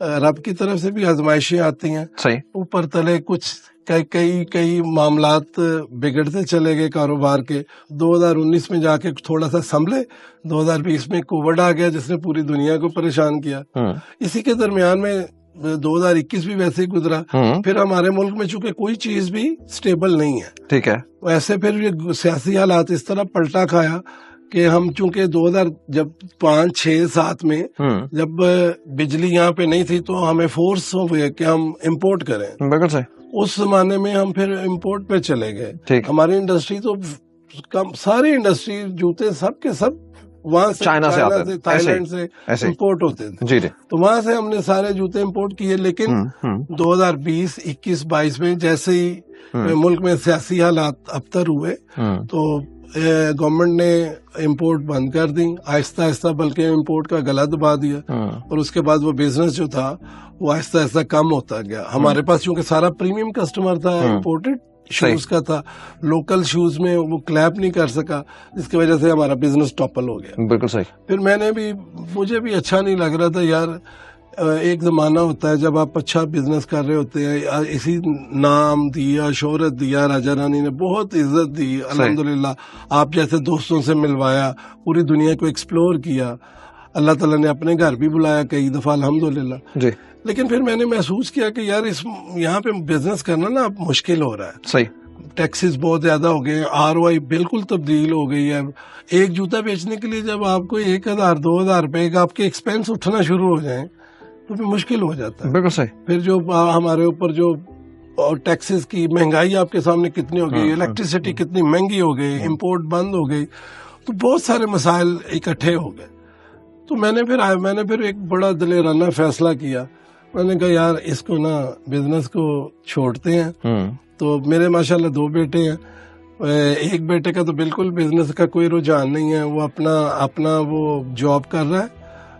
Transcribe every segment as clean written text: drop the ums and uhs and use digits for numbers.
رب کی طرف سے بھی آزمائشیں آتی ہیں, صحیح, اوپر تلے کچھ کئی معاملات بگڑتے چلے گئے کاروبار کے. 2019 میں جا کے تھوڑا سا سنبھلے, 2020 میں کووڈ آ گیا جس نے پوری دنیا کو پریشان کیا. اسی کے درمیان میں 2021 بھی ویسے ہی گزرا. پھر ہمارے ملک میں چونکہ کوئی چیز بھی سٹیبل نہیں ہے, ٹھیک ہے, ویسے پھر یہ سیاسی حالات اس طرح پلٹا کھایا کہ ہم چونکہ 2005 6 7 میں جب بجلی یہاں پہ نہیں تھی تو ہمیں فورس ہوئے کہ ہم امپورٹ کریں. بالکل صحیح. اس زمانے میں ہم پھر امپورٹ پہ چلے گئے. ہماری انڈسٹری تو ساری انڈسٹری جوتے سب کے سب وہاں سے چائنا سے تھائی لینڈ سے امپورٹ ہوتے تھے. جی جی. تو وہاں سے ہم نے سارے جوتے امپورٹ کیے. لیکن 2020 21 22 میں جیسے ہی ملک میں سیاسی حالات ابتر ہوئے تو گورنمنٹ نے امپورٹ بند کر دی آہستہ آہستہ, بلکہ امپورٹ کا گلا دبا دیا. اور اس کے بعد وہ بزنس جو تھا وہ آہستہ آہستہ کم ہوتا گیا. ہمارے پاس چونکہ سارا پریمیم کسٹمر تھا, امپورٹڈ شوز کا تھا, لوکل شوز میں وہ کلیپ نہیں کر سکا, جس کی وجہ سے ہمارا بزنس ٹاپل ہو گیا. بالکل صحیح. پھر مجھے بھی اچھا نہیں لگ رہا تھا یار. ایک زمانہ ہوتا ہے جب آپ اچھا بزنس کر رہے ہوتے ہیں, اسی نام دیا, شہرت دیا, راجا رانی نے بہت عزت دی, الحمدللہ آپ جیسے دوستوں سے ملوایا, پوری دنیا کو ایکسپلور کیا, اللہ تعالیٰ نے اپنے گھر بھی بلایا کئی دفعہ الحمدللہ. جی. لیکن پھر میں نے محسوس کیا کہ یار یہاں پہ بزنس کرنا نا اب مشکل ہو رہا ہے. صحیح. ٹیکسز بہت زیادہ ہو گئے, ROI بالکل تبدیل ہو گئی ہے. ایک جوتا بیچنے کے لیے جب آپ کو 1000 2000 روپے کا آپ کے ایکسپینس اٹھنا شروع ہو جائیں تو پھر مشکل ہو جاتا ہے. بالکل صحیح. پھر جو ہمارے اوپر جو ٹیکسز کی مہنگائی آپ کے سامنے کتنی ہو گئی, الیکٹریسٹی کتنی مہنگی ہو گئی, امپورٹ بند ہو گئی, تو بہت سارے مسائل اکٹھے ہو گئے. تو میں نے پھر ایک بڑا دلیرانہ فیصلہ کیا. میں نے کہا یار اس کو نا بزنس کو چھوڑتے ہیں. تو میرے ماشاءاللہ 2 بیٹے ہیں. ایک بیٹے کا تو بالکل بزنس کا کوئی رجحان نہیں ہے, وہ اپنا وہ جاب کر رہا ہے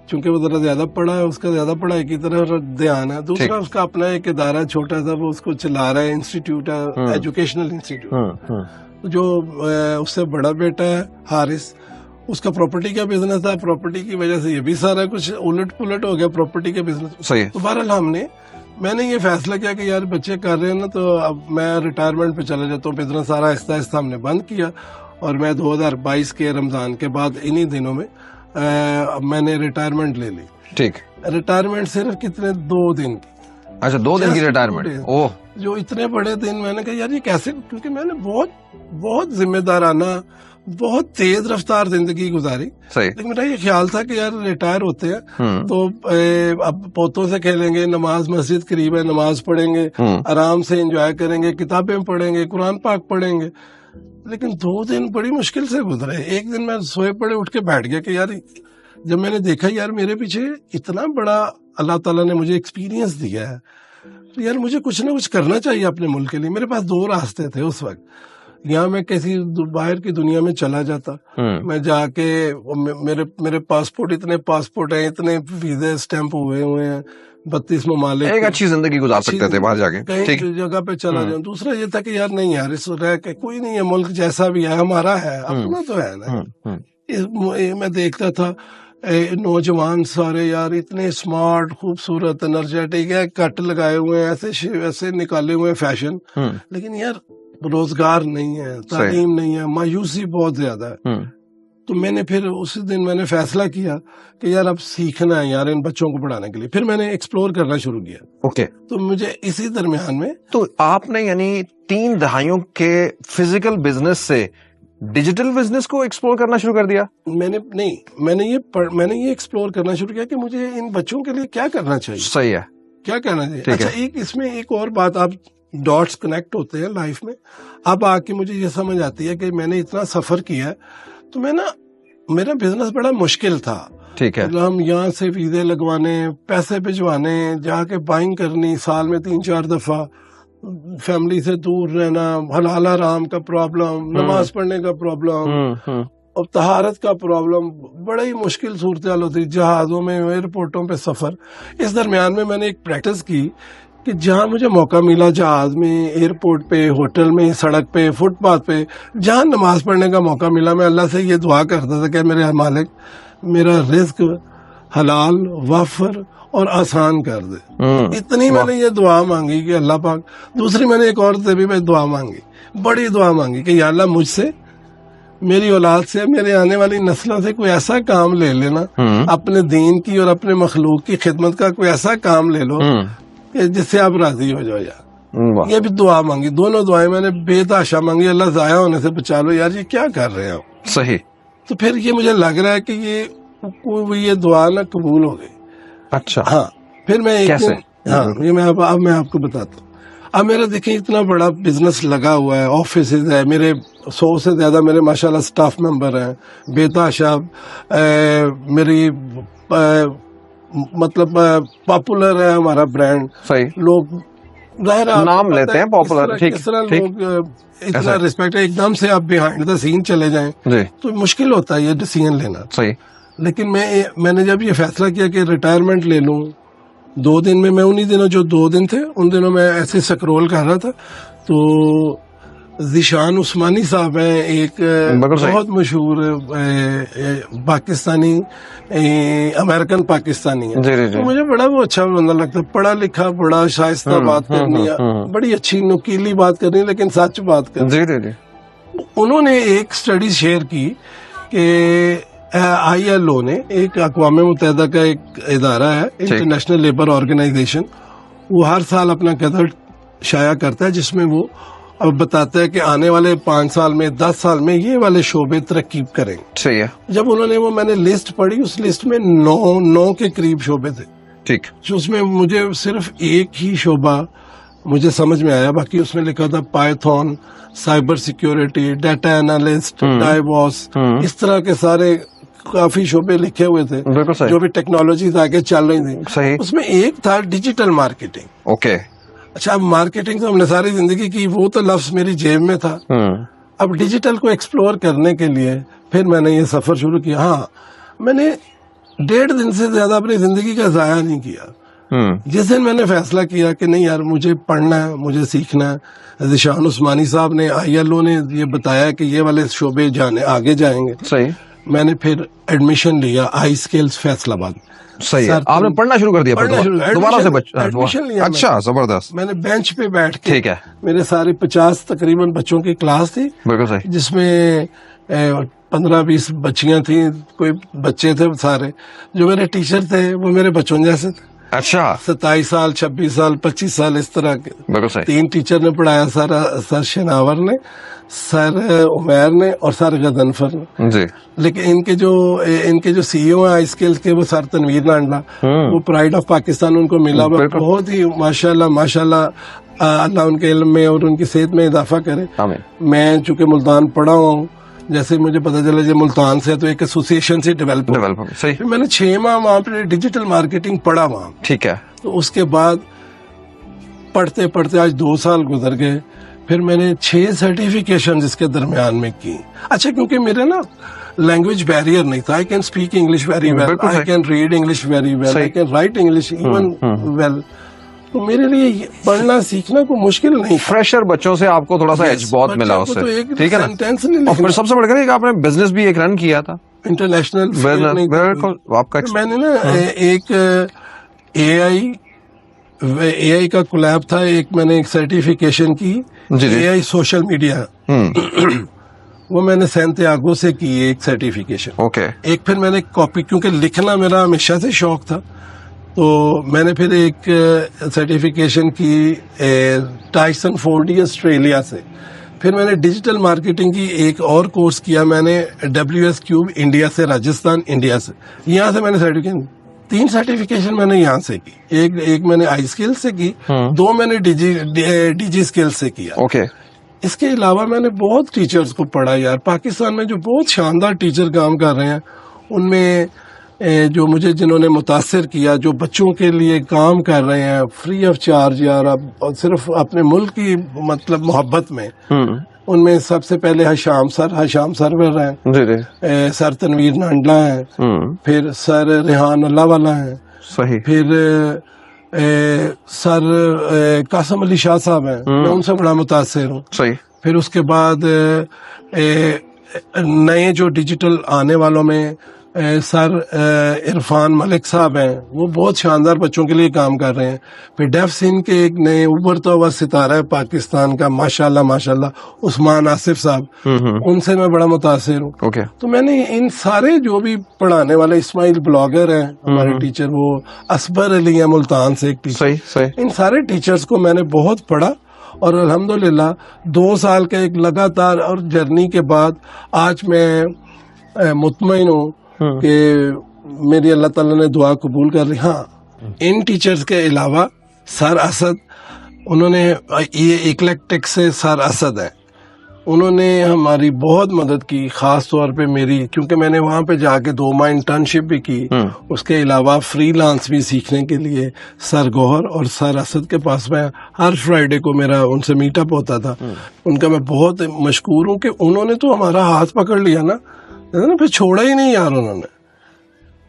چونکہ وہ ذرا زیادہ پڑھا ہے, اس کا زیادہ پڑھائی کی طرف دھیان ہے. دوسرا اس کا اپنا ایک ادارہ چھوٹا سا وہ اس کو چلا رہا ہے, انسٹیٹیوٹ ہے, ایجوکیشنل انسٹیٹیوٹ. جو اس سے بڑا بیٹا ہے حارث, اس کا پراپرٹی کا بزنس تھا. پراپرٹی کی وجہ سے یہ بھی سارا کچھ الٹ پلٹ ہو گیا پراپرٹی کے بزنس. تو بہرحال میں نے یہ فیصلہ کیا کہ یار بچے کر رہے ہیں نا, تو اب میں ریٹائرمنٹ پہ چلا جاتا ہوں. بزنس سارا آہستہ آہستہ ہم نے بند کیا, اور میں 2022 کے رمضان کے بعد انہی دنوں میں میں نے ریٹائرمنٹ لے لی. ٹھیک. ریٹائرمنٹ صرف کتنے 2 دن کی. اچھا 2 دن کی ریٹائرمنٹ. اوہ, جو اتنے بڑے دن میں نے کہا یار یہ کیسے, کیونکہ میں نے بہت ذمہ دارانہ بہت تیز رفتار زندگی گزاری. لیکن میرا یہ خیال تھا کہ یار ریٹائر ہوتے ہیں تو اب پوتوں سے کھیلیں گے, نماز مسجد قریب ہے, نماز پڑھیں گے, آرام سے انجوائے کریں گے, کتابیں پڑھیں گے, قرآن پاک پڑھیں گے. لیکن 2 دن بڑی مشکل سے گزرے. ایک دن میں سوئے پڑے اٹھ کے بیٹھ گیا کہ یار جب میں نے دیکھا یار میرے پیچھے اتنا بڑا اللہ تعالیٰ نے مجھے ایکسپیرینس دیا ہے, تو یار مجھے کچھ نہ کچھ کرنا چاہیے اپنے ملک کے لیے. میرے پاس 2 راستے تھے اس وقت. یہاں میں کسی باہر کی دنیا میں چلا جاتا, میں جا کے میرے پاسپورٹ ہیں, اتنے ویزے اسٹیمپ ہوئے ہیں 32 ممالک, ایک اچھی زندگی گزار سکتے تھے باہر جا کے, کہیں جگہ پہ چلا جاؤں. دوسرا یہ تھا کہ یار نہیں یار اس رہ کے کوئی نہیں ہے, ملک جیسا بھی ہے ہمارا ہے, اپنا تو ہے نا. میں دیکھتا تھا نوجوان سارے یار اتنے اسمارٹ, خوبصورت, انرجیٹک ہے, کٹ لگائے ہوئے ہیں, ایسے نکالے ہوئے فیشن, لیکن یار روزگار نہیں ہے, تعلیم نہیں ہے, مایوسی بہت زیادہ ہے. تو میں نے پھر اسی دن میں نے فیصلہ کیا کہ یار اب سیکھنا ہے یار ان بچوں کو پڑھانے کے لیے. پھر میں نے ایکسپلور کرنا شروع کیا. اوکے. تو مجھے اسی درمیان میں, تو آپ نے یعنی 3 دہائیوں کے فزیکل بزنس سے ڈیجیٹل بزنس کو ایکسپلور کرنا شروع کر دیا. میں نے یہ ایکسپلور کرنا شروع کیا کہ مجھے ان بچوں کے لیے کیا کرنا چاہیے. صحیح ہے, کیا کرنا چاہیے. اچھا اس میں ایک اور بات, آپ ڈاٹس کنیکٹ ہوتے ہیں لائف میں. اب آ کے مجھے یہ سمجھ آتی ہے کہ میں نے اتنا سفر کیا ہے, تو میرا بزنس بڑا مشکل تھا. ٹھیک ہے. ہم یہاں سے ویزے لگوانے, پیسے بھجوانے, جا کے بائنگ کرنی, سال میں 3-4 دفعہ, فیملی سے دور رہنا, حلال حرام کا پرابلم, نماز پڑھنے کا پرابلم, اور طہارت کا پرابلم, بڑا ہی مشکل صورتحال ہوتی. جہازوں میں, ایئرپورٹوں پہ سفر. اس درمیان میں نے ایک پریکٹس کی کہ جہاں مجھے موقع ملا, جہاز میں, ایئرپورٹ پہ, ہوٹل میں, سڑک پہ, فٹ پاتھ پہ, جہاں نماز پڑھنے کا موقع ملا, میں اللہ سے یہ دعا کرتا تھا کہ میرے مالک میرا رزق حلال وافر اور آسان کر دے. اتنی میں نے یہ دعا مانگی کہ اللہ پاک. دوسری میں نے ایک اور سے بھی میں دعا مانگی, بڑی دعا مانگی کہ یا اللہ مجھ سے, میری اولاد سے, میرے آنے والی نسلوں سے کوئی ایسا کام لے لینا, اپنے دین کی اور اپنے مخلوق کی خدمت کا کوئی ایسا کام لے لو کہ جس سے آپ راضی ہو جاؤ یار. یہ بھی دعا مانگی, دونوں دعائیں میں نے بے تحاشا مانگی, اللہ ضائع ہونے سے بچا لو یار, یہ کیا کر رہے ہیں آپ. صحیح. تو پھر یہ مجھے لگ رہا ہے کہ یہ دعا نہ قبول ہو گئی. اچھا. ہاں پھر میں کیسے؟ ہاں یہ میں آپ کو بتاتا ہوں. اب میرا دیکھیں اتنا بڑا بزنس لگا ہوا ہے, آفیسز ہے میرے, 100 سے زیادہ میرے ماشاءاللہ سٹاف ممبر ہیں, بے تحاشا میری مطلب پاپولر ہے ہمارا برانڈ. صحیح. لوگ ظاہر نام لیتے ہیں پاپولر. ٹھیک اس طرح لوگ اتنا رسپیکٹ ہے, ایک دم سے آپ بیہائنڈ دا سین چلے جائیں جی تو مشکل ہوتا ہے یہ ڈیسیژن لینا. صحیح. لیکن میں نے جب یہ فیصلہ کیا کہ ریٹائرمنٹ لے لوں 2 دن میں انہی دنوں جو 2 دن تھے ان دنوں میں ایسے سکرول کر رہا تھا تو ذیشان عثمانی صاحب ہیں, ایک بہت مشہور پاکستانی, امریکن پاکستانی ہے. تو مجھے بڑا وہ اچھا بندہ لگتا ہے, پڑھا لکھا, بڑا شائستہ بات کرنی ہے, بڑی اچھی نکیلی بات کرنی لیکن سچ بات کرنی. انہوں نے ایک اسٹڈی شیئر کی کہ ILO نے, ایک اقوام متحدہ کا ایک ادارہ ہے, انٹرنیشنل لیبر آرگنائزیشن, وہ ہر سال اپنا گزٹ شائع کرتا ہے جس میں وہ اب بتاتا ہے کہ آنے والے 5 سال میں 10 سال میں یہ والے شعبے ترقی کریں گے. صحیح ہے. جب انہوں نے میں نے لسٹ پڑھی, اس لسٹ میں 9 کے قریب شعبے تھے. ٹھیک. اس میں مجھے صرف ایک ہی شعبہ مجھے سمجھ میں آیا, باقی اس میں لکھا تھا Python, cyber security, data analyst, ڈائیواس, اس طرح کے سارے کافی شعبے لکھے ہوئے تھے جو بھی ٹیکنالوجیز آگے چل رہی تھیں. اس میں ایک تھا ڈیجیٹل مارکیٹنگ. اوکے. اچھا, اب مارکیٹنگ تو ہم نے ساری زندگی کی, وہ تو لفظ میری جیب میں تھا. اب ڈیجیٹل کو ایکسپلور کرنے کے لیے پھر میں نے یہ سفر شروع کیا. ہاں میں نے 1.5 دن سے زیادہ اپنی زندگی کا ضائع نہیں کیا. جس دن میں نے فیصلہ کیا کہ نہیں یار مجھے پڑھنا ہے, مجھے سیکھنا ہے, ذیشان عثمانی صاحب نے, ILO نے یہ بتایا کہ یہ والے شعبے آگے جائیں گے. صحیح. میں نے پھر ایڈمیشن لیا آئی اسکلز فیصل آباد. صحیح ہے. آپ نے پڑھنا شروع کر دیا دوبارہ سے؟ ایڈمیشن لیا. اچھا, زبردست. میں نے بینچ پہ بیٹھ کے, ٹھیک ہے, میرے سارے 50 تقریباً بچوں کی کلاس تھی. بالکل صحیح. جس میں 15-20 بچیاں تھیں, کوئی بچے تھے سارے. جو میرے ٹیچر تھے وہ میرے بچوں جیسے تھے. اچھا. 27 سال 26 سال 25 سال اس طرح کے. بالکل صحیح. 3 ٹیچر نے پڑھایا, سر شناور نے, سر عمیر نے اور سر غضنفر نے. جی. لیکن ان کے جو CEO ہیں آئی اسکلز کے, وہ سر تنویر نانڈا, وہ پرائڈ آف پاکستان ان کو ملا. بہت ہی ماشاءاللہ اللہ ان کے علم میں اور ان کی صحت میں اضافہ کرے. میں چونکہ ملتان پڑھا ہوں, جیسے مجھے پتا چلا جو ملتان سے, تو ایک ایسوسیشن سے ڈیولپ. صحیح. میں نے 6 ماہ وہاں پہ ڈیجیٹل مارکیٹنگ پڑھا وہاں. ٹھیک ہے. تو اس کے بعد پڑھتے پڑھتے آج 2 سال گزر گئے. پھر میں نے 6 سرٹیفکیشن اس کے درمیان میں کی. اچھا, کیونکہ میرے نا لینگویج بیریئر نہیں تھا. I can speak English very well, I can read English very well, I can write English even well. تو میرے لیے پڑھنا سیکھنا کوئی مشکل نہیں. فریشر بچوں سے آپ کو تھوڑا سا ایج بہت ملا اس سے. ٹھیک ہے نا. اور پھر سب سے بڑھ کر آپ نے بزنس بھی ایک رن کیا تھا انٹرنیشنل. آپ کا میں نے نا ایک اے آئی کا کولیب تھا, ایک میں نے ایک سرٹیفکیشن کی اے آئی سوشل میڈیا, وہ میں نے سینتیاگو سے کی ایک سرٹیفکیشن. اوکے. ایک پھر میں نے کاپی, کیونکہ لکھنا میرا ہمیشہ سے شوق تھا, تو میں نے پھر ایک سرٹیفکیشن کی ٹائسن فورڈی آسٹریلیا سے. پھر میں نے ڈیجیٹل مارکیٹنگ کی ایک اور کورس کیا میں نے WS کیوب انڈیا سے, راجستھان انڈیا سے. یہاں سے میں نے سرٹیفکیشن 3 سرٹیفکیشن میں نے یہاں سے کی. ایک میں نے آئی اسکل سے کی, 2 میں نے ڈی جی اسکل سے کیا. اوکے. اس کے علاوہ میں نے بہت ٹیچرز کو پڑھا یار. پاکستان میں جو بہت شاندار ٹیچر کام کر رہے ہیں, ان میں جو مجھے جنہوں نے متاثر کیا, جو بچوں کے لیے کام کر رہے ہیں فری آف چارج یار, صرف اپنے ملک کی مطلب محبت میں, ان میں سب سے پہلے حشام سرور ہیں, سر تنویر نانڈلا ہیں, پھر سر ریحان اللہ والا ہیں, صحیح, پھر سر قاسم علی شاہ صاحب ہیں, میں ان سے بڑا متاثر ہوں. صحیح. پھر اس کے بعد نئے جو ڈیجیٹل آنے والوں میں سر عرفان ملک صاحب ہیں, وہ بہت شاندار بچوں کے لیے کام کر رہے ہیں. پھر ڈیف سین کے ایک نئے ابھرتا ہوا ستارہ ہے پاکستان کا, ماشاءاللہ عثمان آصف صاحب, ان سے میں بڑا متاثر ہوں. اوکے. تو میں نے ان سارے جو بھی پڑھانے والے, اسماعیل بلاگر ہیں ہمارے ٹیچر, وہ اصبر علی ہیں ملتان سے ایک ٹیچر, صحیح. ان سارے ٹیچرز کو میں نے بہت پڑھا, اور الحمدللہ 2 سال کا ایک لگاتار اور جرنی کے بعد آج میں مطمئن ہوں کہ میری اللہ تعالیٰ نے دعا قبول کر لی. ہاں, ان ٹیچرز کے علاوہ سر اسد, انہوں نے یہ ایکلیکٹک سے سر اسد ہیں, انہوں نے ہماری بہت مدد کی, خاص طور پہ میری, کیونکہ میں نے وہاں پہ جا کے 2 ماہ انٹرنشپ بھی کی. اس کے علاوہ فری لانس بھی سیکھنے کے لیے سر گوہر اور سر اسد کے پاس میں ہر فرائیڈے کو میرا ان سے میٹ اپ ہوتا تھا. ان کا میں بہت مشکور ہوں کہ انہوں نے تو ہمارا ہاتھ پکڑ لیا نا, پھر چھوڑا ہی نہیں یار انہوں نے.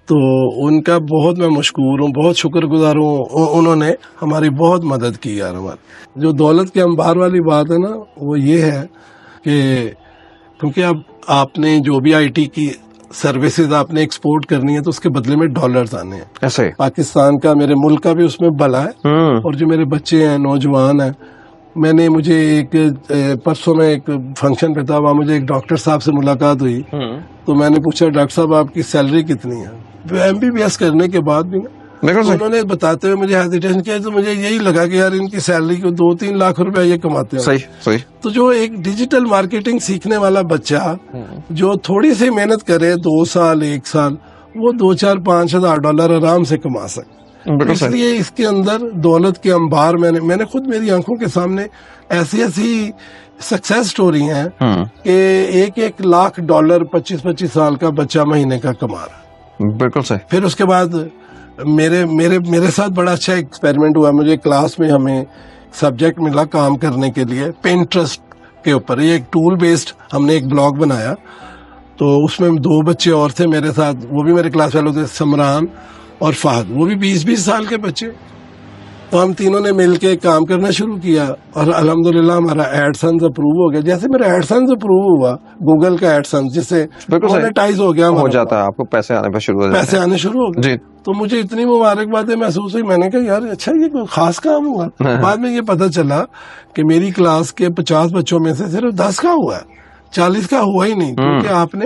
تو ان کا بہت میں مشکور ہوں, بہت شکر گزار ہوں, انہوں نے ہماری بہت مدد کی یار. ہماری جو دولت کے انبار والی بات ہے نا, وہ یہ ہے کہ کیونکہ اب آپ نے جو بھی آئی ٹی کی سروسز آپ نے ایکسپورٹ کرنی ہے تو اس کے بدلے میں ڈالرز آنے ہیں. ایسے پاکستان کا, میرے ملک کا بھی اس میں بھلا ہے, اور جو میرے بچے ہیں, نوجوان ہیں, مجھے ایک پرسوں میں ایک فنکشن پہ تھا, وہاں مجھے ایک ڈاکٹر صاحب سے ملاقات ہوئی. تو میں نے پوچھا, ڈاکٹر صاحب آپ کی سیلری کتنی ہے؟ MBBS کرنے کے بعد بھی انہوں نے بتاتے ہوئے مجھے ہیزیٹیشن کیا, تو مجھے یہی لگا کہ یار ان کی سیلری کو 2-3 لاکھ روپے یہ کماتے ہیں. صحیح. تو جو ایک ڈیجیٹل مارکیٹنگ سیکھنے والا بچہ جو تھوڑی سی محنت کرے 2 سال 1 سال, وہ 2-4-5 ہزار ڈالر آرام سے کما سکے. اس لیے اس کے اندر دولت کے انبار میں نے خود میری آنکھوں کے سامنے ایسی سکسیس سٹوری ہیں کہ 1-1 لاکھ ڈالر 25-25 سال کا بچہ مہینے کا کما رہا. بالکل صحیح. پھر اس کے بعد میرے ساتھ بڑا اچھا ایکسپیریمنٹ ہوا. مجھے کلاس میں ہمیں سبجیکٹ ملا کام کرنے کے لیے پینٹرسٹ کے اوپر. یہ ایک ٹول بیسڈ ہم نے ایک بلاگ بنایا, تو اس میں 2 بچے اور تھے میرے ساتھ, وہ بھی میرے کلاس والے تھے, سمران اور فہد, وہ بھی 20-20 سال کے بچے. تو ہم تینوں نے مل کے کام کرنا شروع کیا, اور الحمدللہ ہمارا ایڈسنس اپروو ہو گیا. جیسے میرا ایڈسنس اپروو ہوا, گوگل کا ایڈسنس جس سے مونیٹائز ہو گیا, ہو جاتا ہے, آپ کو پیسے آنے شروع ہو گئے. تو مجھے اتنی مبارکبادیں محسوس ہوئی. میں نے کہا یار اچھا یہ کوئی خاص کام ہوا. بعد میں یہ پتہ چلا کہ میری کلاس کے 50 بچوں میں سے صرف 10 کا ہوا ہے, 40 کا ہوا ہی نہیں, کیونکہ آپ نے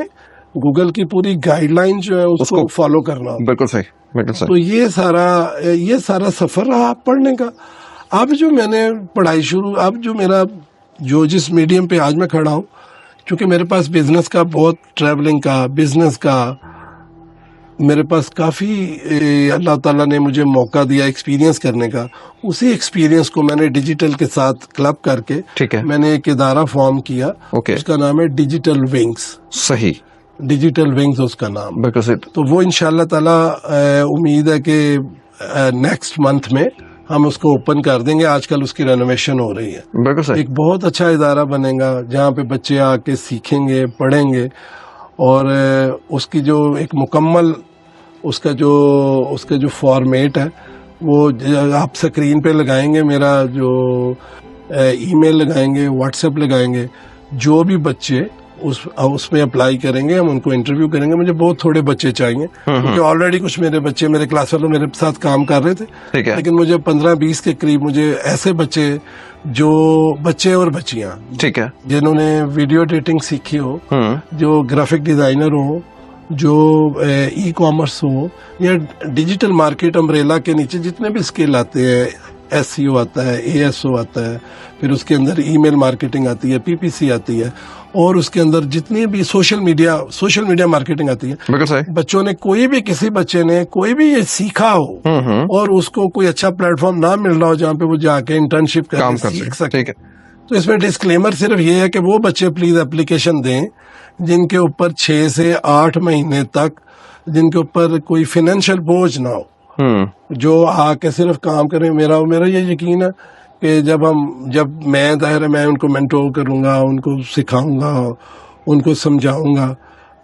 گوگل کی پوری گائیڈ لائن جو ہے اس کو فالو کرنا ہوگا. بالکل صحیح. تو یہ سارا سفر رہا پڑھنے کا. اب جو میں نے پڑھائی اب جو میرا جس میڈیم پہ آج میں کھڑا ہوں, چونکہ میرے پاس بزنس کا بہت, ٹریولنگ کا, بزنس کا, میرے پاس کافی اللہ تعالیٰ نے مجھے موقع دیا ایکسپیرینس کرنے کا. اسی ایکسپیرینس کو میں نے ڈیجیٹل کے ساتھ کلب کر کے میں نے ایک ادارہ فارم کیا. اس کا نام ہے ڈیجیٹل ونگز. صحیح. ڈیجیٹل ونگز اس کا نام. تو وہ انشاءاللہ تعالیٰ امید ہے کہ نیکسٹ منتھ میں ہم اس کو اوپن کر دیں گے. آج کل اس کی رینوویشن ہو رہی ہے. ایک بہت اچھا ادارہ بنے گا جہاں پہ بچے آ کے سیکھیں گے, پڑھیں گے, اور اس کی جو ایک مکمل اس کا جو فارمیٹ ہے وہ آپ سکرین پہ لگائیں گے. میرا جو ای میل لگائیں گے, واٹس ایپ لگائیں گے, جو بھی بچے اس میں اپلائی کریں گے ہم ان کو انٹرویو کریں گے. مجھے بہت تھوڑے بچے چاہیے کیونکہ آلریڈی کچھ میرے کلاس والوں میرے ساتھ کام کر رہے تھے, لیکن مجھے 15-20 کے قریب مجھے ایسے بچے اور بچیاں ٹھیک ہے جنہوں نے ویڈیو ایڈیٹنگ سیکھی ہو, جو گرافک ڈیزائنر ہو, جو ای کامرس ہو, یا ڈیجیٹل مارکیٹ امبریلا کے نیچے جتنے بھی اسکل آتے ہیں, SEO آتا ہے, ASO آتا ہے, پھر اس کے اندر ای میل مارکیٹنگ آتی ہے, PPC آتی ہے, اور اس کے اندر جتنی بھی سوشل میڈیا مارکیٹنگ آتی ہے. بچوں نے کسی بچے نے کوئی بھی یہ سیکھا ہو اور اس کو کوئی اچھا پلیٹ فارم نہ مل رہا ہو جہاں پہ وہ جا کے انٹرنشپ کر سیکھ سکے, تو اس میں ڈسکلیمر صرف یہ ہے کہ وہ بچے پلیز اپلیکیشن دیں جن کے اوپر 6 سے 8 مہینے تک جن کے اوپر کوئی فائنینشیل بوجھ نہ ہو, جو آ کے صرف کام کریں. میرا یہ یقین ہے کہ جب میں ان کو مینٹور کروں گا, ان کو سکھاؤں گا, ان کو سمجھاؤں گا.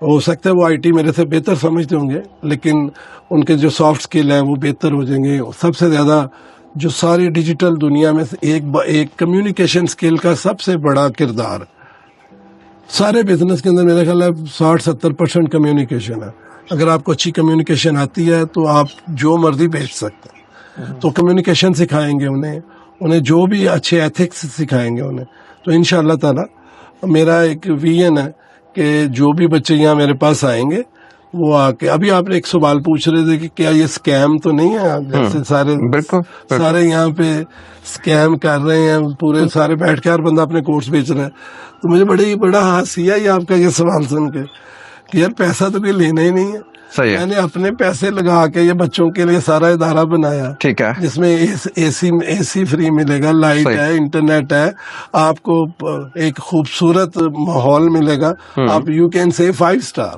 ہو سکتا ہے وہ IT میرے سے بہتر سمجھتے ہوں گے, لیکن ان کے جو سافٹ سکل ہیں وہ بہتر ہو جائیں گے. سب سے زیادہ جو ساری ڈیجیٹل دنیا میں ایک کمیونیکیشن سکل کا سب سے بڑا کردار, سارے بزنس کے اندر میرا خیال ہے 60-70% کمیونیکیشن ہے. اگر آپ کو اچھی کمیونیکیشن آتی ہے تو آپ جو مرضی بھیج سکتے ہیں. تو کمیونیکیشن سکھائیں گے انہیں جو بھی اچھے ایتھکس سکھائیں گے انہیں. تو ان شاء اللہ تعالیٰ میرا ایک ویژن ہے کہ جو بھی بچے یہاں میرے پاس آئیں گے وہ آ کے, ابھی آپ نے ایک سوال پوچھ رہے تھے کہ کیا یہ اسکیم تو نہیں ہے, جیسے سارے یہاں پہ اسکیم کر رہے ہیں, پورے سارے بیٹھ کے ہر بندہ اپنے کورس بیچ رہا ہے. تو مجھے بڑا ہنسی ہے آپ کا یہ سوال سن کے کہ یار پیسہ تو کوئی لینا ہی نہیں ہے. میں نے اپنے پیسے لگا کے یہ بچوں کے لیے سارا ادارہ بنایا, ٹھیک ہے, جس میں اے سی فری ملے گا, لائٹ ہے, انٹرنیٹ ہے, آپ کو ایک خوبصورت ماحول ملے گا, آپ یو کین سے 5 اسٹار,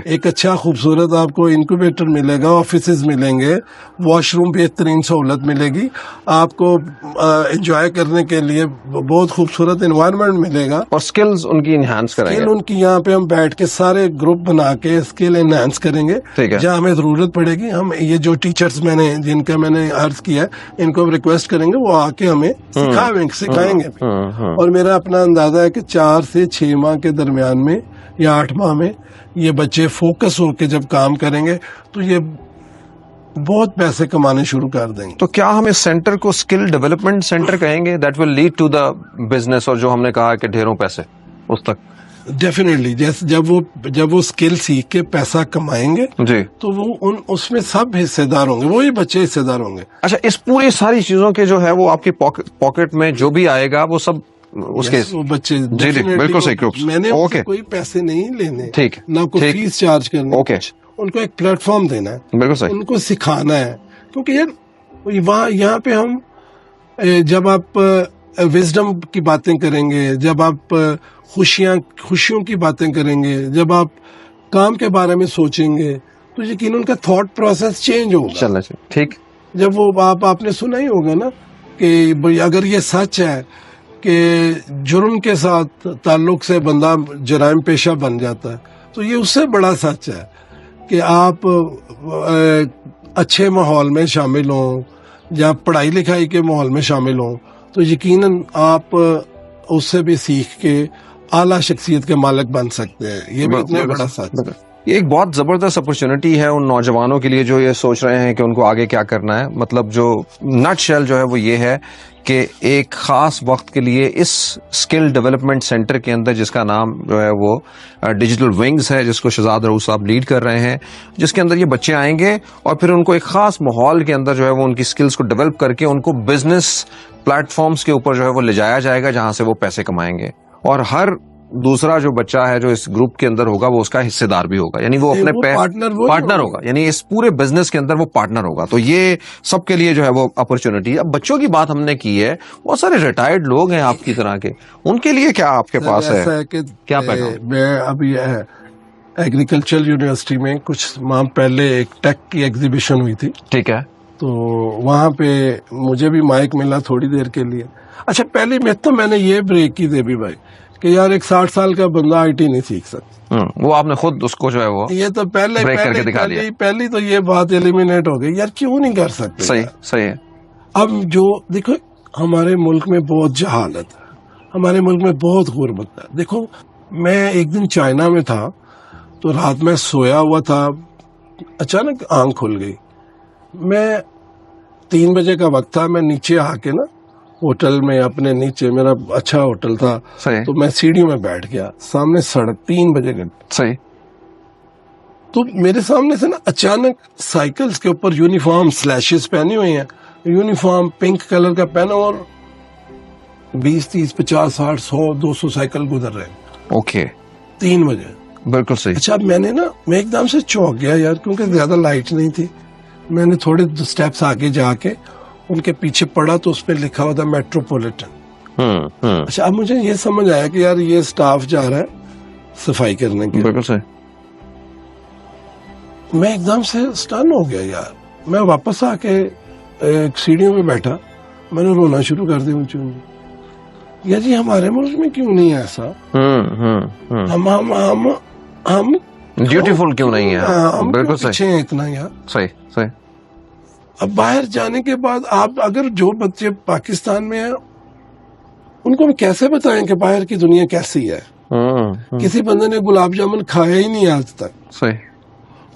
ایک اچھا خوبصورت آپ کو انکوبیٹر ملے گا, آفیسز ملیں گے, واش روم بہترین سہولت ملے گی, آپ کو انجوائے کرنے کے لیے بہت خوبصورت انوائرمنٹ ملے گا, اور سکلز ان کی انہانس کریں گے. ان کی یہاں پہ ہم بیٹھ کے سارے گروپ بنا کے اسکل انہانس کریں گے. جہاں ہمیں ضرورت پڑے گی ہم یہ جو ٹیچرز جن کا میں نے عرض کیا ہے ان کو ہم ریکویسٹ کریں گے, وہ آ کے ہمیں سکھائیں گے. اور میرا اپنا اندازہ ہے کہ 4 سے 6 ماہ کے درمیان میں یا 8 ماہ میں یہ بچے فوکس ہو کے جب کام کریں گے تو یہ بہت پیسے کمانے شروع کر دیں گے. تو کیا ہم اس سینٹر کو اسکل ڈیولپمنٹ سینٹر کہیں گے, that will lead to the business, اور جو ہم نے کہا کہ ڈھیروں پیسے اس تک؟ ڈیفینیٹلی, جیسے جب وہ اسکل سیکھ کے پیسہ کمائیں گے جی, تو وہ اس میں سب حصے دار ہوں گے, وہی بچے حصے دار ہوں گے. اچھا, اس پوری ساری چیزوں کے جو ہے وہ آپ کی پاکٹ میں جو بھی آئے گا وہ سب اس کے بچے, جی جی بالکل صحیح, میں نے کوئی پیسے نہیں لینے, ٹھیک, نہ کوئی فیس چارج کرنی, ان کو ایک پلیٹ فارم دینا ہے, بالکل صحیح, ان کو سکھانا ہے. کیونکہ یار یہاں پہ ہم جب آپ وزڈم کی باتیں کریں گے, جب آپ خوشیوں کی باتیں کریں گے, جب آپ کام کے بارے میں سوچیں گے تو یقیناً ان کا تھاٹ پروسیس چینج ہوگا. ٹھیک, جب وہ آپ نے سنا ہی ہوگا نا کہ اگر یہ سچ ہے کہ جرم کے ساتھ تعلق سے بندہ جرائم پیشہ بن جاتا ہے, تو یہ اس سے بڑا سچ ہے کہ آپ اچھے ماحول میں شامل ہوں یا پڑھائی لکھائی کے ماحول میں شامل ہوں تو یقیناً آپ اس سے بھی سیکھ کے اعلیٰ شخصیت کے مالک بن سکتے ہیں. یہ بھی اتنا بڑا سچ ہے. یہ ایک بہت زبردست اپرچونٹی ہے ان نوجوانوں کے لیے جو یہ سوچ رہے ہیں کہ ان کو آگے کیا کرنا ہے. مطلب جو نٹ شیل جو ہے وہ یہ ہے کہ ایک خاص وقت کے لیے اس اسکل ڈیولپمنٹ سینٹر کے اندر, جس کا نام جو ہے وہ ڈیجیٹل ونگز ہے, جس کو شہزاد رؤوف صاحب لیڈ کر رہے ہیں, جس کے اندر یہ بچے آئیں گے اور پھر ان کو ایک خاص ماحول کے اندر جو ہے وہ ان کی اسکلز کو ڈیولپ کر کے ان کو بزنس پلیٹ فارمز کے اوپر جو ہے وہ لے جایا جائے گا, جہاں سے وہ پیسے کمائیں گے. اور ہر دوسرا جو بچہ ہے جو اس گروپ کے اندر ہوگا وہ اس کا حصے دار بھی ہوگا, یعنی وہ اپنے پارٹنر ہوگا, یعنی اس پورے بزنس کے اندر وہ پارٹنر ہوگا. تو یہ سب کے لیے جو ہے وہ اپرچونٹی ہے. اب بچوں کی بات ہم نے کی ہے, بہت سارے ریٹائرڈ لوگ ہیں آپ کی طرح کے, ان کے لیے کیا آپ کے پاس ہے, کیا پیغام؟ میں ابھی ایگریکلچر یونیورسٹی میں کچھ ماہ پہلے ایک ٹیک کی ایگزیبیشن ہوئی تھی, ٹھیک ہے, تو وہاں پہ مجھے بھی مائک ملا تھوڑی دیر کے لیے. اچھا, پہلی میں تو میں نے یہ بریک کی تھی بھی بھائی کہ یار ایک 60 سال کا بندہ آئی ٹی نہیں سیکھ سکتا. وہ آپ نے خود اس کو جو ہے وہ یہ تو پہلی تو یہ بات ایلیمینیٹ ہو گئی, یار کیوں نہیں کر سکتے. صحیح ہے. اب جو دیکھو ہمارے ملک میں بہت جہالت ہے, ہمارے ملک میں بہت غربت ہے. دیکھو میں ایک دن چائنا میں تھا تو رات میں سویا ہوا تھا, اچانک آنکھ کھل گئی. میں 3 بجے کا وقت تھا, میں نیچے آ کے نا ہوٹل میں اپنے نیچے, میرا اچھا ہوٹل تھا, تو میں سیڑھیوں میں بیٹھ گیا, سامنے سڑک, 3 بجے کا صحیح, تو میرے سامنے سے نا اچانک سائیکلز کے اوپر یونیفارم سلیشز پہنے ہوئے ہیں, یونیفارم پنک کلر کا پہنا, اور 20 30 50 60 100 200 سائیکل گزر رہے ہیں. اوکے, 3 بجے, بالکل صحیح. اچھا, میں ایک دم سے چونک گیا یار, کیونکہ زیادہ لائٹ نہیں تھی. میں نے تھوڑے سٹیپس آگے جا کے ان کے پیچھے پڑا تو اس پہ لکھا ہوا تھا میٹروپولیٹن. اچھا, اب مجھے یہ سمجھ آیا کہ یار یہ سٹاف جا رہا ہے صفائی کرنے کے. بالکل صحیح. میں ایک دم سے سٹن ہو گیا یار. میں واپس آ کے ایک سیڑھیوں میں بیٹھا, میں نے رونا شروع کر دیا اونچی اونچی. یار یہ ہمارے ملک میں کیوں نہیں ہے ایسا, ہم بیوٹیفل کیوں نہیں ہے, بالکل صحیح, اتنا یار. صحیح. اب باہر جانے کے بعد آپ اگر جو بچے پاکستان میں ہیں ان کو ہم کیسے بتائیں کہ باہر کی دنیا کیسی ہے. کسی بندے نے گلاب جامن کھایا ہی نہیں آج تک. صحیح.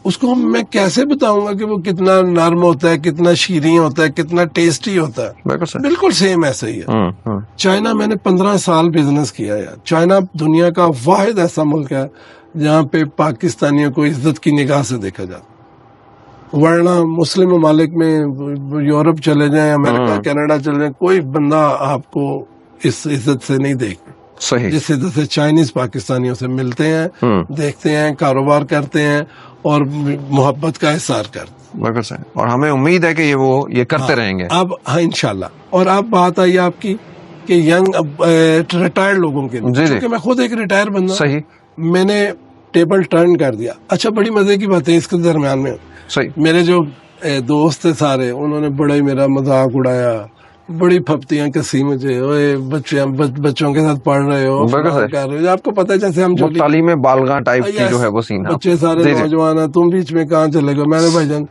اس کو میں کیسے بتاؤں گا کہ وہ کتنا نرم ہوتا ہے, کتنا شیریں ہوتا ہے, کتنا ٹیسٹی ہوتا ہے. بالکل سیم ایسا ہی ہے. چائنا میں نے 15 سال بزنس کیا ہے. چائنا دنیا کا واحد ایسا ملک ہے جہاں پہ پاکستانیوں کو عزت کی نگاہ سے دیکھا جاتا. ورنہ مسلم ممالک میں یورپ چلے جائیں, امریکہ, کینیڈا چلے جائیں, کوئی بندہ آپ کو اس عزت سے نہیں دیکھتا صحیح جس عزت سے چائنیز پاکستانیوں سے ملتے ہیں, دیکھتے ہیں, کاروبار کرتے ہیں اور محبت کا اظہار کرتے ہیں. بالکل صحیح. اور ہمیں امید ہے کہ یہ کرتے رہیں گے اب. ہاں انشاءاللہ. اور اب بات آئی آپ کی کہ ینگ ریٹائرڈ لوگوں کے لیے, کیونکہ میں خود ایک ریٹائر بندہ, صحیح, میں نے ٹیبل ٹرن کر دیا. اچھا بڑی مزے کی بات ہے اس کے درمیان میں, صحیح, میرے جو دوست تھے سارے, انہوں نے بڑا ہی میرا مذاق اڑایا, بڑی پھپتیاں کسی مجھے, بچوں کے ساتھ پڑھ رہے ہو, کر رہے ہو. آپ کو پتہ ہے جیسے ہم تعلیم بالغاں ٹائپ کی جو ہے وہ سین, بچے سارے نوجوان ہیں, تم بیچ میں کہاں چلے گئے. میں نے بھائی جان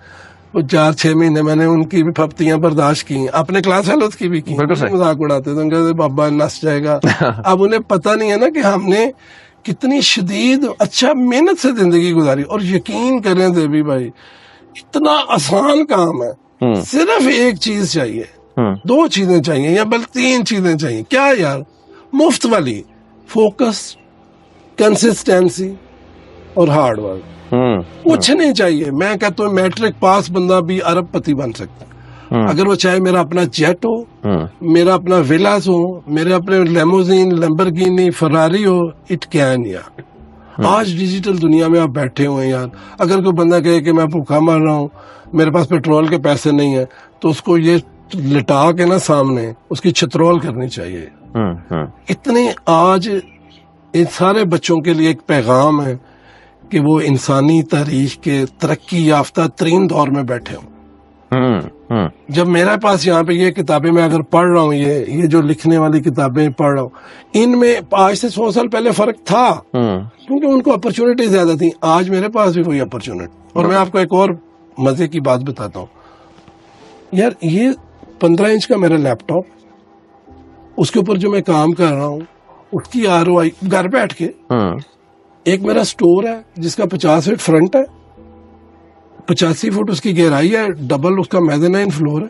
وہ 4-6 مہینے میں نے ان کی بھی پھپتیاں برداشت کی, اپنے کلاس فیلوز کی بھی کی, مذاق اڑاتے تھے, کہتے بابا نس جائے گا. اب انہیں پتہ نہیں ہے نا کہ ہم نے کتنی شدید اچھا محنت سے زندگی گزاری. اور یقین کریں دیوی بھائی, اتنا آسان کام ہے. صرف ایک چیز چاہیے, 2 چیزیں چاہیے, یا بلکہ 3 چیزیں چاہیے. کیا یار, مفت والی, فوکس, کنسسٹینسی اور ہارڈ ورک. کچھ نہیں چاہیے. میں کہتا ہوں میٹرک پاس بندہ بھی ارب پتی بن سکتا ہے, اگر وہ چاہے میرا اپنا جیٹ ہو, میرا اپنا ویلاس ہو, میرے اپنے لیموزین, لمبرگینی, فراری ہو, اٹ کین. یار آج ڈیجیٹل دنیا میں آپ بیٹھے ہوئے ہیں یار, اگر کوئی بندہ کہے کہ میں بھوکا مر رہا ہوں, میرے پاس پیٹرول کے پیسے نہیں ہیں, تو اس کو یہ لٹا کے نا سامنے اس کی چھترول کرنی چاہیے. اتنے آج ان سارے بچوں کے لیے ایک پیغام ہے کہ وہ انسانی تاریخ کے ترقی یافتہ ترین دور میں بیٹھے ہوں. جب میرے پاس یہاں پہ یہ کتابیں میں اگر پڑھ رہا ہوں, یہ جو لکھنے والی کتابیں پڑھ رہا ہوں, ان میں آج سے 100 سال پہلے فرق تھا, کیونکہ ان کو اپرچونٹی زیادہ تھی. آج میرے پاس بھی وہی اپرچونٹی. اور میں آپ کو ایک اور مزے کی بات بتاتا ہوں یار, یہ 15 انچ کا میرا لیپ ٹاپ, اس کے اوپر جو میں کام کر رہا ہوں, اس کی ROI گھر بیٹھ کے, ایک میرا سٹور ہے جس کا 50 فٹ فرنٹ ہے, 85 فٹ اس کی گہرائی ہے, ڈبل اس کا میزنائن فلور ہے.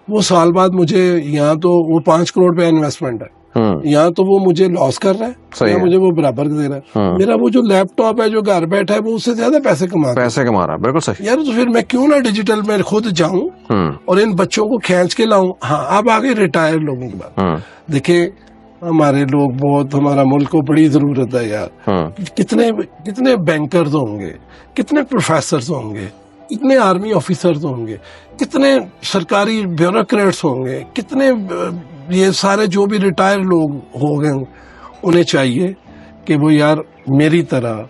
وہ سال بعد مجھے یہاں تو وہ 5 کروڑ پہ انویسٹمنٹ ہے, یہاں تو وہ مجھے لاس کر رہا ہے, مجھے وہ برابر دے رہا ہے. میرا وہ جو لیپ ٹاپ ہے جو گھر بیٹھا ہے, وہ اس سے زیادہ پیسے کما رہا ہے. بالکل صحیح یار. تو پھر میں کیوں نہ ڈیجیٹل میں خود جاؤں اور ان بچوں کو کھینچ کے لاؤں. ہاں اب آگے ریٹائر لوگوں کی بات دیکھیں, ہمارے لوگ بہت, ہمارا ملک کو بڑی ضرورت ہے یار. کتنے بینکرز ہوں گے, کتنے پروفیسرز ہوں گے, کتنے آرمی آفیسرز ہوں گے, کتنے سرکاری بیوروکریٹس ہوں گے, کتنے یہ سارے جو بھی ریٹائر لوگ ہو گئے, انہیں چاہیے کہ وہ یار میری طرح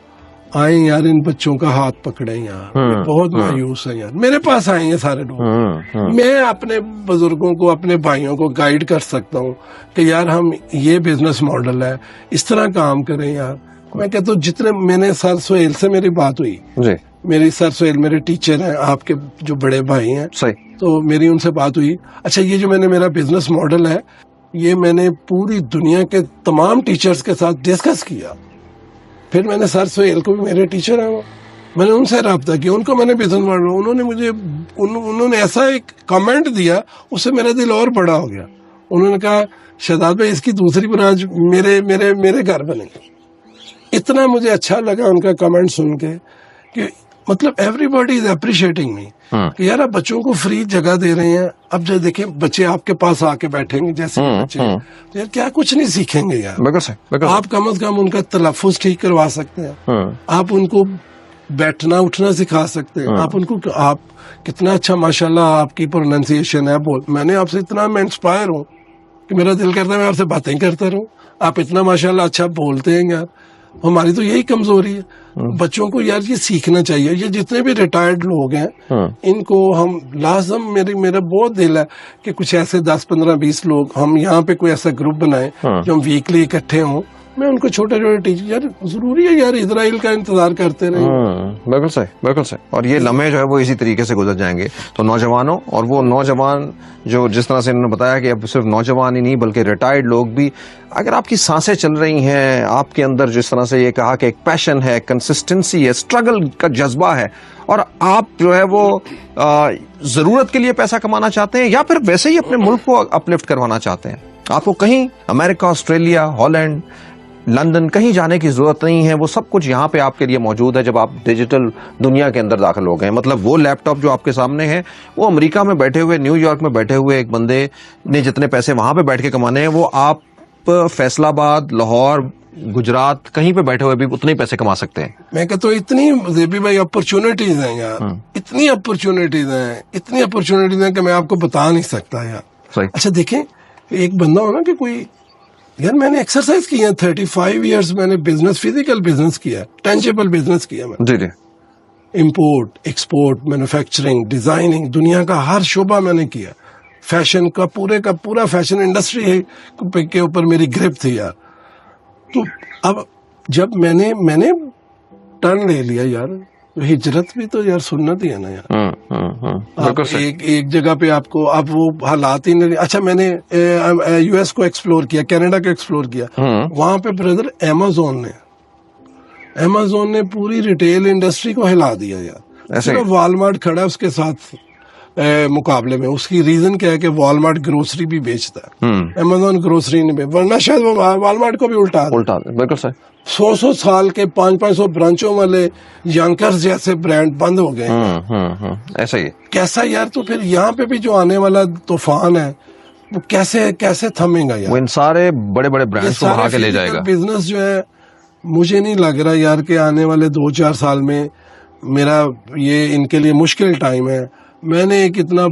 آئیں یار, ان بچوں کا ہاتھ پکڑیں یار. بہت مایوس ہے یار, میرے پاس آئیں یہ سارے لوگ, میں اپنے بزرگوں کو, اپنے بھائیوں کو گائیڈ کر سکتا ہوں کہ یار ہم یہ بزنس ماڈل ہے, اس طرح کام کریں یار. میں کہتا ہوں جتنے, میں نے سر سہیل سے میری بات ہوئی, میری سر سہیل میرے ٹیچر ہیں, آپ کے جو بڑے بھائی ہیں, تو میری ان سے بات ہوئی. اچھا یہ جو میں نے میرا بزنس ماڈل ہے, یہ میں نے پوری دنیا کے تمام ٹیچرز کے ساتھ ڈسکس کیا. پھر میں نے سر سہیل کو بھی, میرے ٹیچر ہیں وہ, میں نے ان سے رابطہ کیا, ان کو میں نے بزنس ماڈل, انہوں نے ایسا ایک کمنٹ دیا, اس سے میرا دل اور بڑا ہو گیا. انہوں نے کہا شہزاد بھائی اس کی دوسری برانچ میرے گھر بنے گی. اتنا مجھے اچھا لگا ان کا کمنٹ سن کے کہ مطلب ایوری باڈی از اپریشیٹنگ می کہ یار آپ بچوں کو فری جگہ دے رہے ہیں. اب جو دیکھیں بچے آپ کے پاس آ کے بیٹھیں گے جیسے بچے, یار کیا کچھ نہیں سیکھیں گے یار. آپ کم از کم ان کا تلفظ ٹھیک کروا سکتے ہیں, آپ ان کو بیٹھنا اٹھنا سکھا سکتے ہیں, آپ ان کو, آپ کتنا اچھا ماشاءاللہ آپ کی پروننسیشن ہے. میں نے آپ سے اتنا میں انسپائر ہوں کہ میرا دل کرتا ہے میں آپ سے باتیں کرتا رہوں. آپ اتنا ماشاءاللہ اچھا بولتے ہیں یار. ہماری تو یہی کمزوری ہے. بچوں کو یار یہ سیکھنا چاہیے. یہ جتنے بھی ریٹائرڈ لوگ ہیں ان کو ہم لازم, میرا بہت دل ہے کہ کچھ ایسے 10-15-20 لوگ ہم یہاں پہ کوئی ایسا گروپ بنائیں جو ہم ویکلی اکٹھے ہوں میں ان کو چھوٹے چھوٹے ٹیچر یار ضروری ہے یار اسرائیل کا انتظار کرتے رہے. بالکل صحیح بالکل صحیح. اور یہ لمحے جو ہے وہ اسی طریقے سے گزر جائیں گے. تو نوجوانوں اور وہ نوجوان جو جس طرح سے انہوں نے بتایا کہ اب صرف نوجوان ہی نہیں بلکہ ریٹائرڈ لوگ بھی, اگر آپ کی سانسیں چل رہی ہیں, آپ کے اندر جس طرح سے یہ کہا کہ ایک پیشن ہے, کنسسٹنسی ہے, اسٹرگل کا جذبہ ہے, اور آپ جو ہے وہ ضرورت کے لیے پیسہ کمانا چاہتے ہیں یا پھر ویسے ہی اپنے ملک کو اپلفٹ کروانا چاہتے ہیں, آپ کو کہیں امریکہ, آسٹریلیا, ہالینڈ, لندن کہیں جانے کی ضرورت نہیں ہے. وہ سب کچھ یہاں پہ آپ کے لیے موجود ہے جب آپ ڈیجیٹل دنیا کے اندر داخل ہو گئے. مطلب وہ لیپ ٹاپ جو آپ کے سامنے ہے وہ امریکہ میں بیٹھے ہوئے, نیو یارک میں بیٹھے ہوئے ایک بندے نے جتنے پیسے وہاں پہ بیٹھ کے کمانے ہیں وہ آپ فیصل آباد, لاہور, گجرات کہیں پہ بیٹھے ہوئے بھی اتنے ہی پیسے کما سکتے ہیں. میں کہتا ہوں اتنی زیبی بھائی اپرچونٹیز ہیں یار, اتنی اپرچونٹیز ہیں کہ میں آپ کو بتا نہیں سکتا یار. صحیح. اچھا دیکھیں, ایک بندہ ہو نا کہ کوئی یار میں نے ایکسرسائز کی ہے 35 ایئرس, میں نے بزنس, فزیکل بزنس کیا, ٹینجیبل بزنس کیا میں, جی جی, امپورٹ ایکسپورٹ, مینوفیکچرنگ, ڈیزائننگ, دنیا کا ہر شعبہ میں نے کیا. فیشن کا پورا فیشن انڈسٹری کے اوپر میری گرپ تھی یار. تو اب جب میں نے ٹرن لے لیا یار, ہجرت بھی تو یار سنت ہی ہے نا یار. آپ ایک جگہ پہ آپ کو اب وہ حالات ہی نہیں. اچھا میں نے یو ایس کو ایکسپلور کیا, کینیڈا کو ایکسپلور کیا. وہاں پہ بردر ایمیزون نے پوری ریٹیل انڈسٹری کو ہلا دیا یار. صرف والمارٹ کھڑا ہے اس کے ساتھ مقابلے میں. اس کی ریزن کیا ہے کہ والمارٹ گروسری بھی بیچتا ہے, ایمیزون گروسری نہیں بیچتا, ورنہ شاید وہ والمارٹ کو بھی الٹا. بالکل صحیح. 100 سال کے 500 برانچوں والے یانکرز جیسے برانڈ بند ہو گئے. ایسا ہی کیسا یار. تو پھر یہاں پہ بھی جو آنے والا طوفان ہے وہ کیسے تھمے گا یار. وہ ان سارے بڑے بڑے برانڈز کو بہا کے لے جائے گا. بزنس جو ہے مجھے نہیں لگ رہا یار کہ آنے والے 2-4 سال میں میرا یہ ان کے لیے مشکل ٹائم ہے. میں نے کتنا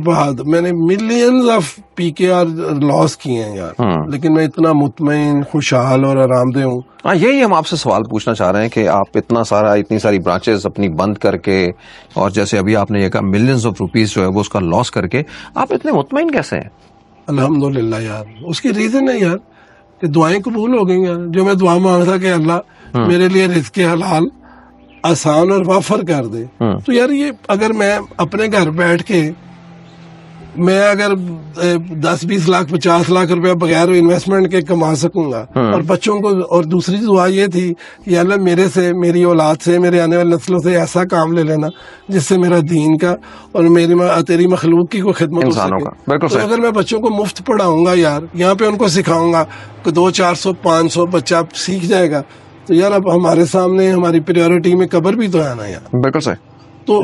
میں نے ملینز آف پی کے آر لاس کیے ہیں یار, لیکن میں اتنا مطمئن, خوشحال اور آرام دہ ہوں. ہاں, یہی ہم آپ سے سوال پوچھنا چاہ رہے ہیں کہ آپ اتنی ساری برانچز اپنی بند کر کے, اور جیسے ابھی آپ نے یہ کہا ملینز آف روپیز جو ہے وہ اس کا لاس کر کے, آپ اتنے مطمئن کیسے ہیں؟ الحمدللہ یار. اس کی ریزن ہے یار کہ دعائیں قبول ہو گئی یار. جو میں دعا مانگتا کہ اللہ میرے لیے رزق حلال آسان اور وافر کر دے, تو یار یہ اگر میں اپنے گھر بیٹھ کے میں اگر 10-20 لاکھ 50 لاکھ روپے بغیر انویسٹمنٹ کے کما سکوں گا, اور بچوں کو, اور دوسری دعا یہ تھی کہ اللہ میرے سے, میری اولاد سے, میرے آنے والی نسلوں سے ایسا کام لے لینا جس سے میرا دین کا اور تیری مخلوق کی کوئی خدمت ہو سکے. تو اگر میں بچوں کو مفت پڑھاؤں گا یار, یہاں پہ ان کو سکھاؤں گا کہ 200-400-500 بچہ سیکھ جائے گا, تو یار اب ہمارے سامنے ہماری پریورٹی میں قبر بھی تو ہے نا یار. بالکل صحیح. تو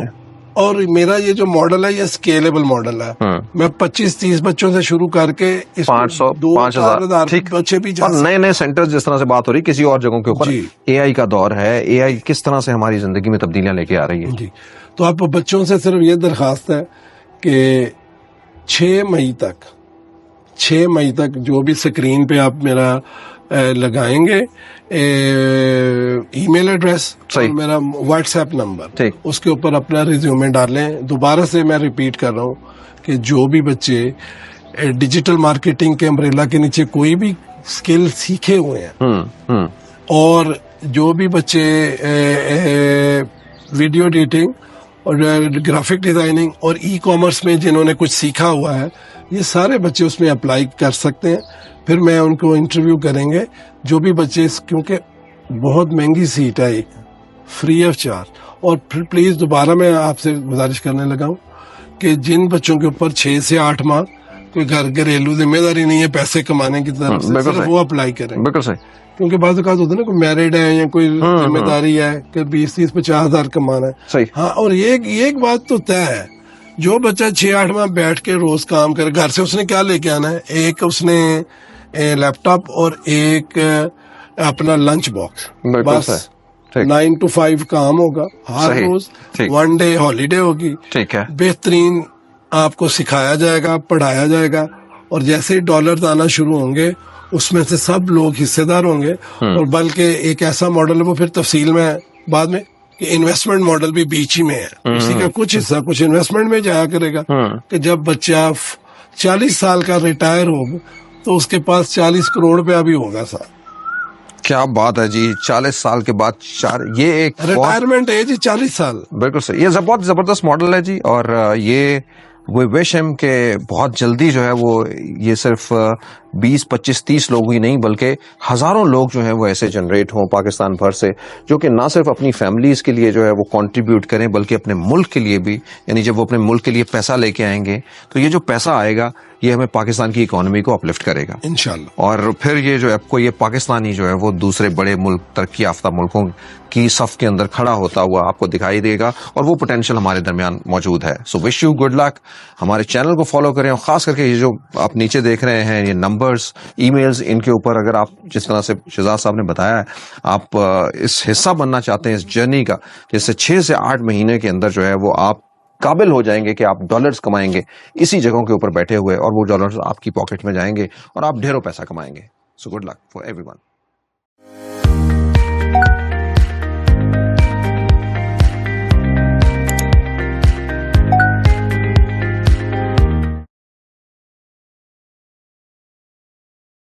اور میرا یہ جو ماڈل ہے یہ اسکیلیبل ماڈل ہے. میں 25-30 بچوں سے شروع کر کے 500-5,000 بچے بھی, اور نئے سینٹر جس طرح سے بات ہو رہی کسی اور جگہوں کے اوپر. اے آئی کا دور ہے, اے آئی کس طرح سے ہماری زندگی میں تبدیلیاں لے کے آ رہی ہے. جی, تو آپ بچوں سے صرف یہ درخواست ہے کہ 6 مئی تک جو بھی سکرین پہ آپ میرا لگائیں گے ای میل ایڈریس اور میرا واٹس ایپ نمبر, اس کے اوپر اپنا ریزیومے ڈالیں. دوبارہ سے میں ریپیٹ کر رہا ہوں کہ جو بھی بچے ڈیجیٹل مارکیٹنگ کے امبریلا کے نیچے کوئی بھی اسکل سیکھے ہوئے ہیں, اور جو بھی بچے ویڈیو ایڈیٹنگ اور گرافک ڈیزائننگ اور ای کامرس میں جنہوں نے کچھ سیکھا ہوا ہے, یہ سارے بچے اس میں اپلائی کر سکتے ہیں. پھر میں ان کو انٹرویو کریں گے جو بھی بچے, کیونکہ بہت مہنگی سیٹ ہے, فری آف چارج. اور پھر پلیز دوبارہ میں آپ سے گزارش کرنے لگا ہوں کہ جن بچوں کے اوپر 6 سے 8 ماہ کوئی گھریلو ذمہ داری نہیں ہے پیسے کمانے کی طرف سے, صرف وہ اپلائی کریں. بالکل صحیح. کیونکہ بعض اوقات ہوتا ہے نا کوئی میرڈ ہے یا کوئی ذمہ داری ہے کہ 20-30-50 ہزار کمانا ہے. صحیح. ہاں, اور یہ ایک بات تو طے ہے, جو بچہ 6-8 ماہ بیٹھ کے روز کام کرے, گھر سے اس نے کیا لے کے آنا ہے, ایک اس نے لیپ ٹاپ اور ایک اپنا لنچ باکس, بس 9 to 5 کام ہوگا ہر روز, 1 day ہالیڈے ہوگی. ٹھیک ہے. بہترین آپ کو سکھایا جائے گا, پڑھایا جائے گا, اور جیسے ہی ڈالر آنا شروع ہوں گے اس میں سے سب لوگ حصے دار ہوں گے. اور بلکہ ایک ایسا ماڈل ہے, وہ پھر تفصیل میں بعد میں, کہ انویسٹمنٹ ماڈل بھی بیچ ہی میں ہے, اسی کا کچھ حصہ کچھ انویسٹمنٹ میں جایا کرے گا, کہ جب بچہ 40 سال کا ریٹائر ہوگا تو اس کے پاس 40 کروڑ روپیہ بھی ہوگا. کیا بات ہے جی, 40 سال کے بعد یہ ایک ریٹائرمنٹ ہے جی 40 سال. بالکل صحیح, یہ بہت زبردست ماڈل ہے جی. اور یہ وہ وش ہم کہ بہت جلدی جو ہے وہ یہ صرف 20-25-30 لوگ ہی نہیں بلکہ ہزاروں لوگ جو ہیں وہ ایسے جنریٹ ہوں پاکستان بھر سے, جو کہ نہ صرف اپنی فیملیز کے لیے جو ہے وہ کنٹریبیوٹ کریں بلکہ اپنے ملک کے لیے بھی. یعنی جب وہ اپنے ملک کے لیے پیسہ لے کے آئیں گے تو یہ جو پیسہ آئے گا یہ ہمیں پاکستان کی اکانومی کو اپلفٹ کرے گا انشاءاللہ. اور پھر یہ جو آپ کو یہ پاکستانی جو ہے وہ دوسرے بڑے ملک, ترقی یافتہ ملکوں کی صف کے اندر کھڑا ہوتا ہوا آپ کو دکھائی دے گا, اور وہ پوٹینشیل ہمارے درمیان موجود ہے. سو وش یو گڈ لک. ہمارے چینل کو فالو کریں, اور خاص کر کے یہ جو آپ نیچے دیکھ رہے ہیں یہ نمبرز, ای میلز, ان کے اوپر اگر آپ جس طرح سے شہزاد صاحب نے بتایا ہے آپ اس حصہ بننا چاہتے ہیں اس جرنی کا, جس سے 6 سے 8 مہینے کے اندر جو ہے وہ آپ قابل ہو جائیں گے کہ آپ ڈالرز کمائیں گے اسی جگہوں کے اوپر بیٹھے ہوئے, اور وہ ڈالرز آپ کی پاکٹ میں جائیں گے اور آپ ڈھیروں پیسہ کمائیں گے. So good luck for every one.